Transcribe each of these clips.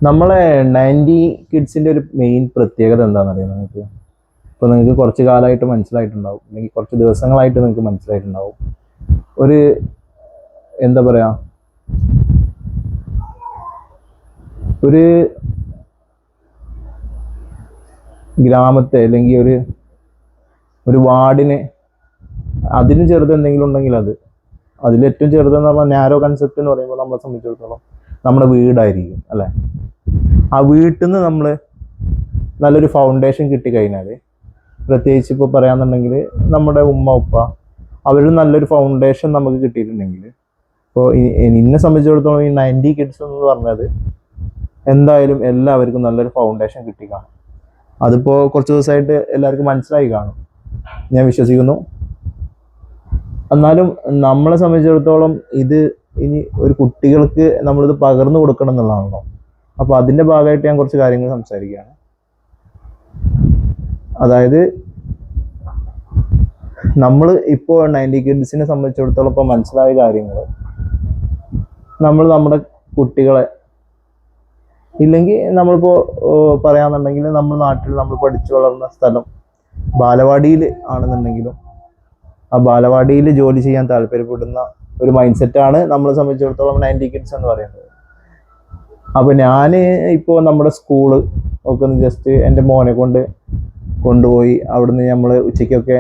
നമ്മളെ 90 കിഡ്സിന്റെ ഒരു മെയിൻ പ്രത്യേകത എന്താണെന്ന് അറിയാം നിങ്ങൾക്ക്? ഇപ്പൊ നിങ്ങൾക്ക് കുറച്ച് കാലമായിട്ട് മനസ്സിലായിട്ടുണ്ടാവും, അല്ലെങ്കിൽ കുറച്ച് ദിവസങ്ങളായിട്ട് നിങ്ങൾക്ക് മനസ്സിലായിട്ടുണ്ടാവും. ഒരു എന്താ പറയാ, ഒരു ഗ്രാമത്തെ അല്ലെങ്കിൽ ഒരു ഒരു വാർഡിന് അതിന് ചെറുത് എന്തെങ്കിലും ഉണ്ടെങ്കിൽ അതിലേറ്റവും ചെറുതെന്ന് പറഞ്ഞാൽ നാരോ കൺസെപ്റ്റ് എന്ന് പറയുമ്പോൾ നമ്മളെ സംബന്ധിച്ചിടത്തോളം നമ്മുടെ വീടായിരിക്കും അല്ലേ. ആ വീട്ടിൽ നിന്ന് നമ്മൾ നല്ലൊരു ഫൗണ്ടേഷൻ കിട്ടിക്കഴിഞ്ഞാൽ, പ്രത്യേകിച്ച് ഇപ്പോൾ പറയാന്നുണ്ടെങ്കിൽ നമ്മുടെ ഉമ്മ ഉപ്പ അവരിൽ നല്ലൊരു ഫൗണ്ടേഷൻ നമുക്ക് കിട്ടിയിട്ടുണ്ടെങ്കിൽ, ഇപ്പോൾ എന്നെ സംബന്ധിച്ചിടത്തോളം ഈ 90 കിഡ്സ് എന്ന് പറഞ്ഞത് എന്തായാലും എല്ലാവർക്കും നല്ലൊരു ഫൗണ്ടേഷൻ കിട്ടി കാണും. അതിപ്പോൾ കുറച്ച് ദിവസമായിട്ട് എല്ലാവർക്കും മനസ്സിലായി കാണും, ഞാൻ വിശ്വസിക്കുന്നു. എന്നാലും നമ്മളെ സംബന്ധിച്ചിടത്തോളം ഇത് ഇനി ഒരു കുട്ടികൾക്ക് നമ്മളിത് പകർന്നു കൊടുക്കണം എന്നുള്ളതാണല്ലോ. അപ്പോൾ അതിൻ്റെ ഭാഗമായിട്ട് ഞാൻ കുറച്ച് കാര്യങ്ങൾ സംസാരിക്കുകയാണ്. അതായത് നമ്മൾ ഇപ്പോൾ 90 കിഡ്സിനെ സംബന്ധിച്ചിടത്തോളം ഇപ്പോൾ മനസ്സിലായ കാര്യങ്ങൾ, നമ്മൾ നമ്മുടെ കുട്ടികളെ, ഇല്ലെങ്കിൽ നമ്മളിപ്പോൾ പറയാന്നുണ്ടെങ്കിൽ നമ്മുടെ നാട്ടിൽ നമ്മൾ പഠിച്ചു വളർന്ന സ്ഥലം ബാലവാടിയിൽ ആണെന്നുണ്ടെങ്കിലും, ആ ബാലവാടിയിൽ ജോലി ചെയ്യാൻ താല്പര്യപ്പെടുന്ന ഒരു മൈൻഡ് സെറ്റാണ് നമ്മളെ സംബന്ധിച്ചിടത്തോളം 90 കിഡ്സ് എന്ന് പറയുന്നത്. അപ്പോൾ ഞാൻ ഇപ്പോൾ നമ്മുടെ സ്കൂള് ഒക്കെ ഒന്ന് ജസ്റ്റ് എൻ്റെ മോനെ കൊണ്ടുപോയി അവിടുന്ന് നമ്മൾ ഉച്ചയ്ക്കൊക്കെ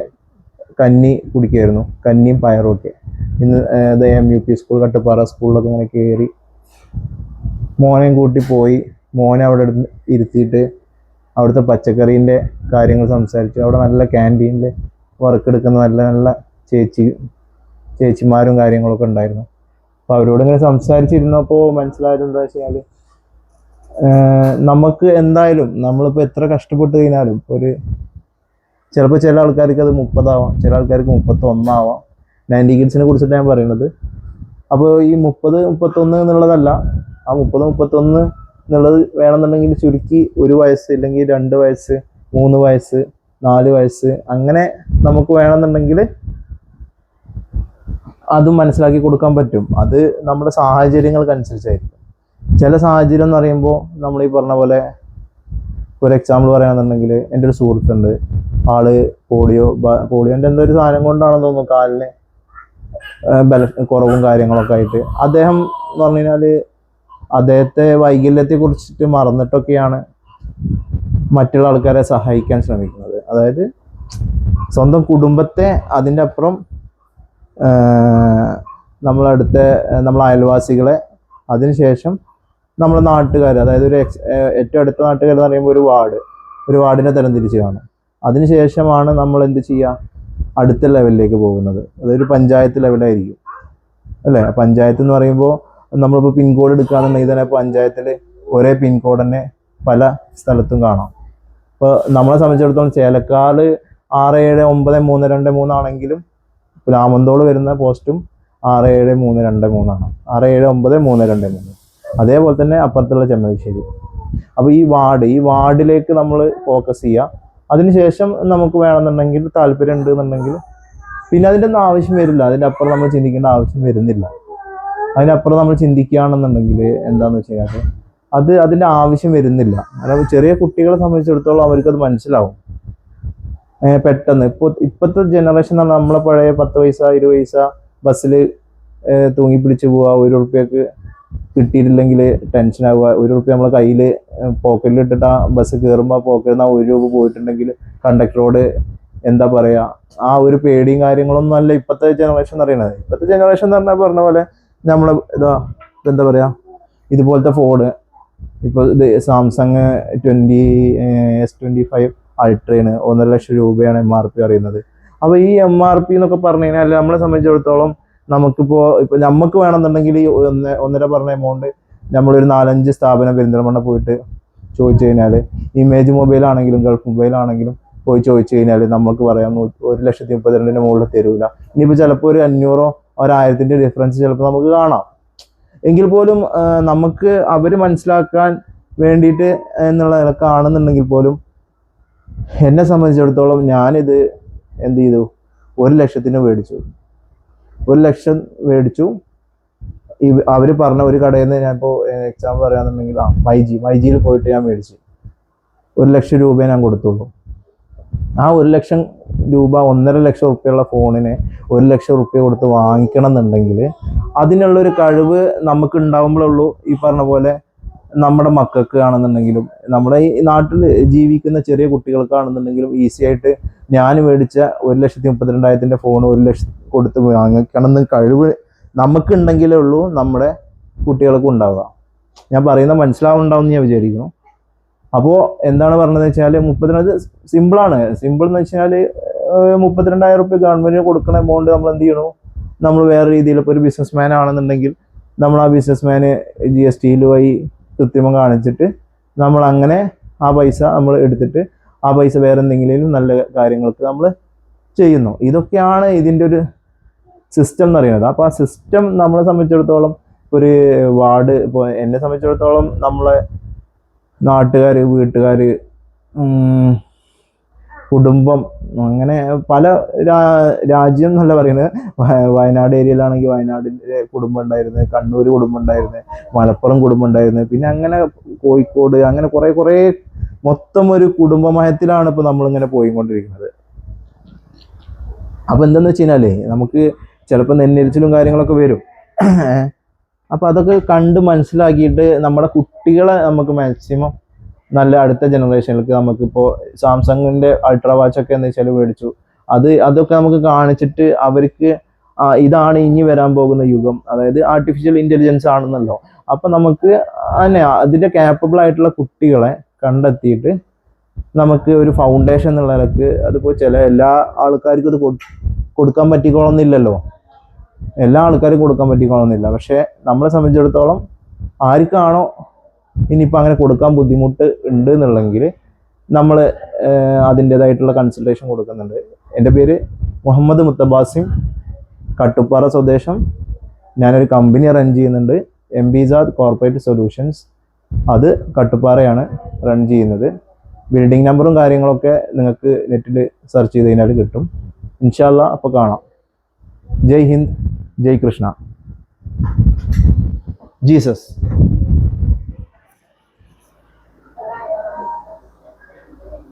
കഞ്ഞി കുടിക്കുമായിരുന്നു, കഞ്ഞിയും പയറും ഒക്കെ. ഇന്ന് MUP സ്കൂൾ കട്ടപ്പാറ സ്കൂളിലൊക്കെ ഇങ്ങനെ കയറി മോനെയും കൂട്ടി പോയി. മോനെ അവിടെ ഇരുത്തിയിട്ട് അവിടുത്തെ പച്ചക്കറീൻ്റെ കാര്യങ്ങൾ സംസാരിച്ചു. അവിടെ നല്ല ക്യാൻറ്റീനിൽ വർക്ക് എടുക്കുന്ന നല്ല നല്ല ചേച്ചിമാരും കാര്യങ്ങളൊക്കെ ഉണ്ടായിരുന്നു. അപ്പോൾ അവരോട് ഇങ്ങനെ സംസാരിച്ചിരുന്നപ്പോൾ മനസ്സിലായത് എന്താ വെച്ച് കഴിഞ്ഞാൽ, നമുക്ക് എന്തായാലും നമ്മളിപ്പോൾ എത്ര കഷ്ടപ്പെട്ട് കഴിഞ്ഞാലും ചിലപ്പോൾ ചില ആൾക്കാർക്ക് അത് 30 ആവാം, ചില ആൾക്കാർക്ക് 31 ആവാം. 90 കിഡ്സിനെ കുറിച്ചിട്ട് ഞാൻ പറയുന്നത്. അപ്പോൾ ഈ 30, 31 എന്നുള്ളതല്ല, ആ 30, 31 എന്നുള്ളത് വേണമെന്നുണ്ടെങ്കിൽ ചുരുക്കി 1 വയസ്സ്, ഇല്ലെങ്കിൽ 2 വയസ്സ്, 3 വയസ്സ്, 4 വയസ്സ്, അങ്ങനെ നമുക്ക് വേണമെന്നുണ്ടെങ്കിൽ അതും മനസ്സിലാക്കി കൊടുക്കാൻ പറ്റും. അത് നമ്മുടെ സാഹചര്യങ്ങൾക്കനുസരിച്ചായിരിക്കും. ചില സാഹചര്യം എന്ന് പറയുമ്പോൾ നമ്മൾ ഈ പറഞ്ഞ പോലെ, ഒരു എക്സാമ്പിൾ പറയുകയാണെന്നുണ്ടെങ്കിൽ, എൻ്റെ ഒരു സുഹൃത്തുണ്ട്, ആള് പോളിയോൻ്റെ എന്തോ ഒരു സാധനം കൊണ്ടാണെന്ന് തോന്നുന്നു കാലിന് കുറവും കാര്യങ്ങളൊക്കെ ആയിട്ട് അദ്ദേഹം എന്ന് പറഞ്ഞു കഴിഞ്ഞാൽ അദ്ദേഹത്തെ വൈകല്യത്തെ കുറിച്ചിട്ട് മറന്നിട്ടൊക്കെയാണ് മറ്റുള്ള ആൾക്കാരെ സഹായിക്കാൻ ശ്രമിക്കുന്നത്. അതായത് സ്വന്തം കുടുംബത്തെ, അതിൻ്റെ അപ്പുറം നമ്മളെ അയൽവാസികളെ, അതിനുശേഷം നമ്മളെ നാട്ടുകാർ, അതായത് ഏറ്റവും അടുത്ത നാട്ടുകാർ എന്ന് പറയുമ്പോൾ ഒരു വാർഡിനെ തരംതിരിച്ച് കാണും. അതിനുശേഷമാണ് നമ്മൾ എന്ത് ചെയ്യുക, അടുത്ത ലെവലിലേക്ക് പോകുന്നത്. അതൊരു പഞ്ചായത്ത് ലെവലായിരിക്കും അല്ലേ. പഞ്ചായത്ത് എന്ന് പറയുമ്പോൾ നമ്മളിപ്പോൾ പിൻകോഡ് എടുക്കുകയാണെന്നുണ്ടെങ്കിൽ തന്നെ പഞ്ചായത്തിൽ ഒരേ പിൻകോഡ് തന്നെ പല സ്ഥലത്തും കാണാം. ഇപ്പോൾ നമ്മളെ സംബന്ധിച്ചിടത്തോളം ചേലക്കാട് 67923 ആണെങ്കിലും രാമന്തോള് വരുന്ന പോസ്റ്റും 67323 ആണ്, 67923. അതേപോലെ തന്നെ അപ്പുറത്തുള്ള ചെമ്മശ്ശേരി. അപ്പോൾ ഈ വാർഡിലേക്ക് നമ്മൾ ഫോക്കസ് ചെയ്യുക. അതിനുശേഷം നമുക്ക് വേണമെന്നുണ്ടെങ്കിൽ താല്പര്യം ഉണ്ട് എന്നുണ്ടെങ്കിൽ പിന്നെ അതിൻ്റെ ഒന്നും ആവശ്യം വരില്ല, അതിൻ്റെ അപ്പുറം നമ്മൾ ചിന്തിക്കേണ്ട ആവശ്യം വരുന്നില്ല. അതിനപ്പുറം നമ്മൾ ചിന്തിക്കുകയാണെന്നുണ്ടെങ്കിൽ എന്താണെന്ന് വെച്ച് കഴിഞ്ഞാൽ അതിൻ്റെ ആവശ്യം വരുന്നില്ല. അതായത് ചെറിയ കുട്ടികളെ സംബന്ധിച്ചിടത്തോളം അവർക്കത് മനസ്സിലാവും പെട്ടെന്ന്. ഇപ്പോഴത്തെ ജനറേഷൻ എന്ന് പറഞ്ഞാൽ നമ്മളെ പഴയ 10 പൈസ 20 പൈസ ബസ്സിൽ തൂങ്ങിപ്പിടിച്ച് പോവുക, 1 റുപ്യക്ക് കിട്ടിയിട്ടില്ലെങ്കിൽ ടെൻഷൻ ആവുക, 1 റുപ്യ നമ്മളെ കയ്യിൽ പോക്കറ്റിൽ ഇട്ടിട്ട് ആ ബസ് കയറുമ്പോൾ ആ പോക്കറ്റിൽ നിന്ന് 1 രൂപ പോയിട്ടുണ്ടെങ്കിൽ കണ്ടക്ടറോട് എന്താ പറയുക, ആ ഒരു പേടിയും കാര്യങ്ങളൊന്നും അല്ല ഇപ്പോഴത്തെ ജനറേഷൻ എന്ന് പറയുന്നത്. ഇപ്പോഴത്തെ ജനറേഷൻ എന്ന് പറഞ്ഞ പോലെ നമ്മളെ എന്താ പറയുക, ഇതുപോലത്തെ ഫോണ്, ഇപ്പോൾ ഇത് സാംസങ് S25 അൾട്രയാണ് 1.5 ലക്ഷം രൂപയാണ് MRP അറിയുന്നത്. അപ്പോൾ ഈ MRP എന്നൊക്കെ പറഞ്ഞു കഴിഞ്ഞാൽ നമ്മളെ സംബന്ധിച്ചിടത്തോളം ഇപ്പൊ നമുക്ക് വേണമെന്നുണ്ടെങ്കിൽ ഈ 1.5 പറഞ്ഞ എമൗണ്ട് നമ്മളൊരു 4-5 സ്ഥാപനം പെരിന്തൽമണ്ണ പോയിട്ട് ചോദിച്ചു കഴിഞ്ഞാൽ, ഇമേജ് മൊബൈൽ ആണെങ്കിലും ഗൾഫ് മൊബൈൽ ആണെങ്കിലും പോയി ചോദിച്ചു കഴിഞ്ഞാൽ നമുക്ക് പറയാം 1,32,000 മുകളിൽ തരൂല. ഇനിയിപ്പോൾ ചിലപ്പോൾ ഒരു 500 1000 ഡിഫറൻസ് ചിലപ്പോൾ നമുക്ക് കാണാം. എങ്കിൽ പോലും നമുക്ക് അവർ മനസ്സിലാക്കാൻ വേണ്ടിയിട്ട് എന്നുള്ള കാണുന്നുണ്ടെങ്കിൽ പോലും, എന്നെ സംബന്ധിച്ചിടത്തോളം ഞാനിത് എന്ത് ചെയ്തു, 1 ലക്ഷത്തിന് മേടിച്ചു. 1 ലക്ഷം മേടിച്ചു. അവർ പറഞ്ഞ ഒരു കടയിൽ നിന്ന് ഞാനിപ്പോൾ എക്സാമ്പിൾ പറയുകയാണെന്നുണ്ടെങ്കിൽ മൈജിയിൽ പോയിട്ട് ഞാൻ മേടിച്ചു 1,00,000 രൂപയെ ഞാൻ കൊടുത്തുള്ളൂ. ആ 1,00,000 രൂപ 1,50,000 റുപ്യുള്ള ഫോണിന് 1,00,000 റുപ്യ കൊടുത്ത് വാങ്ങിക്കണം എന്നുണ്ടെങ്കിൽ അതിനുള്ളൊരു കഴിവ് നമുക്ക് ഉണ്ടാകുമ്പോഴുള്ളൂ ഈ പറഞ്ഞ പോലെ നമ്മുടെ മക്കൾക്ക് ആണെന്നുണ്ടെങ്കിലും നമ്മുടെ ഈ നാട്ടിൽ ജീവിക്കുന്ന ചെറിയ കുട്ടികൾക്കാണെന്നുണ്ടെങ്കിലും ഈസി ആയിട്ട് ഞാൻ മേടിച്ച 1,32,000 ഫോൺ 1,00,000 കൊടുത്ത് വാങ്ങിക്കണം എന്ന് കഴിവ് നമുക്കുണ്ടെങ്കിലേ ഉള്ളൂ നമ്മുടെ കുട്ടികൾക്കും ഉണ്ടാവുക. ഞാൻ പറയുന്ന മനസ്സിലാവുണ്ടാവും ഞാൻ വിചാരിക്കുന്നു. അപ്പോൾ എന്താണ് പറഞ്ഞതെന്ന് വെച്ചാൽ 32 സിമ്പിളാണ്. സിമ്പിൾ എന്ന് വെച്ചാൽ 32,000 റുപ്യ ഗവൺമെന്റിന് കൊടുക്കുന്ന എമൗണ്ട് നമ്മൾ എന്ത് ചെയ്യണു, നമ്മൾ വേറെ രീതിയിൽ ഇപ്പോൾ ഒരു ബിസിനസ്മാൻ ആണെന്നുണ്ടെങ്കിൽ നമ്മൾ ആ ബിസിനസ്മാന് GST വഴി കൃത്രിമം കാണിച്ചിട്ട് നമ്മൾ അങ്ങനെ ആ പൈസ നമ്മൾ എടുത്തിട്ട് ആ പൈസ വേറെ എന്തെങ്കിലും നല്ല കാര്യങ്ങൾക്ക് നമ്മൾ ചെയ്യുന്നു. ഇതൊക്കെയാണ് ഇതിൻ്റെ ഒരു സിസ്റ്റം എന്ന് പറയുന്നത്. അപ്പോൾ ആ സിസ്റ്റം നമ്മളെ സംബന്ധിച്ചിടത്തോളം ഒരു വാർഡ്, ഇപ്പോൾ എന്നെ സംബന്ധിച്ചിടത്തോളം നമ്മളെ നാട്ടുകാർ, വീട്ടുകാർ, കുടുംബം, അങ്ങനെ പല രാജ്യം എന്നല്ല പറയുന്നത്. വയനാട് ഏരിയയിലാണെങ്കിൽ വയനാടിൻ്റെ കുടുംബം ഉണ്ടായിരുന്നു, കണ്ണൂർ കുടുംബം ഉണ്ടായിരുന്നു, മലപ്പുറം കുടുംബം ഉണ്ടായിരുന്നു, പിന്നെ അങ്ങനെ കോഴിക്കോട്, അങ്ങനെ കുറേ മൊത്തം ഒരു കുടുംബമയത്തിലാണ് ഇപ്പോൾ നമ്മളിങ്ങനെ പോയിക്കൊണ്ടിരിക്കുന്നത്. അപ്പോൾ എന്താണെന്ന് വെച്ച് കഴിഞ്ഞാൽ നമുക്ക് ചിലപ്പോൾ നെഞ്ഞെരിച്ചിലും കാര്യങ്ങളൊക്കെ വരും. അപ്പോൾ അതൊക്കെ കണ്ട് മനസ്സിലാക്കിയിട്ട് നമ്മുടെ കുട്ടികളെ നമുക്ക് മാക്സിമം നല്ല അടുത്ത ജനറേഷനിലേക്ക് നമുക്കിപ്പോൾ സാംസങ്ങിൻ്റെ അൾട്രാ വാച്ചൊക്കെ എന്ന് വെച്ചാൽ മേടിച്ചു, അതൊക്കെ നമുക്ക് കാണിച്ചിട്ട് അവർക്ക് ഇതാണ് ഇനി വരാൻ പോകുന്ന യുഗം, അതായത് ആർട്ടിഫിഷ്യൽ ഇൻ്റലിജൻസ് ആണെന്നല്ലോ. അപ്പം നമുക്ക് തന്നെ അതിൻ്റെ ക്യാപ്പബിൾ ആയിട്ടുള്ള കുട്ടികളെ കണ്ടെത്തിയിട്ട് നമുക്ക് ഒരു ഫൗണ്ടേഷൻ എന്നുള്ള നിലക്ക്, അതിപ്പോൾ എല്ലാ ആൾക്കാർക്കും ഇത് കൊടുക്കാൻ പറ്റിക്കോളന്നില്ലല്ലോ, എല്ലാ ആൾക്കാരും കൊടുക്കാൻ പറ്റിക്കോളന്നില്ല. പക്ഷേ നമ്മളെ സംബന്ധിച്ചിടത്തോളം ആർക്കാണോ ഇനിയിപ്പോൾ അങ്ങനെ കൊടുക്കാൻ ബുദ്ധിമുട്ട് ഉണ്ട് എന്നുള്ളെങ്കിൽ നമ്മൾ അതിൻ്റേതായിട്ടുള്ള കൺസൾട്ടേഷൻ കൊടുക്കുന്നുണ്ട്. എൻ്റെ പേര് മുഹമ്മദ് മുത്തബാസിം, കട്ടുപ്പാറ സ്വദേശം. ഞാനൊരു കമ്പനി റൺ ചെയ്യുന്നുണ്ട്, MBZAD കോർപ്പറേറ്റ് സൊല്യൂഷൻസ്. അത് കട്ടുപ്പാറയാണ് റൺ ചെയ്യുന്നത്. ബിൽഡിംഗ് നമ്പറും കാര്യങ്ങളൊക്കെ നിങ്ങൾക്ക് നെറ്റിൽ സെർച്ച് ചെയ്ത് കഴിഞ്ഞാൽ കിട്ടും. ഇൻഷാ അല്ലാഹ് അപ്പോൾ കാണാം. ജയ് ഹിന്ദ്, ജയ് കൃഷ്ണ, ജീസസ്.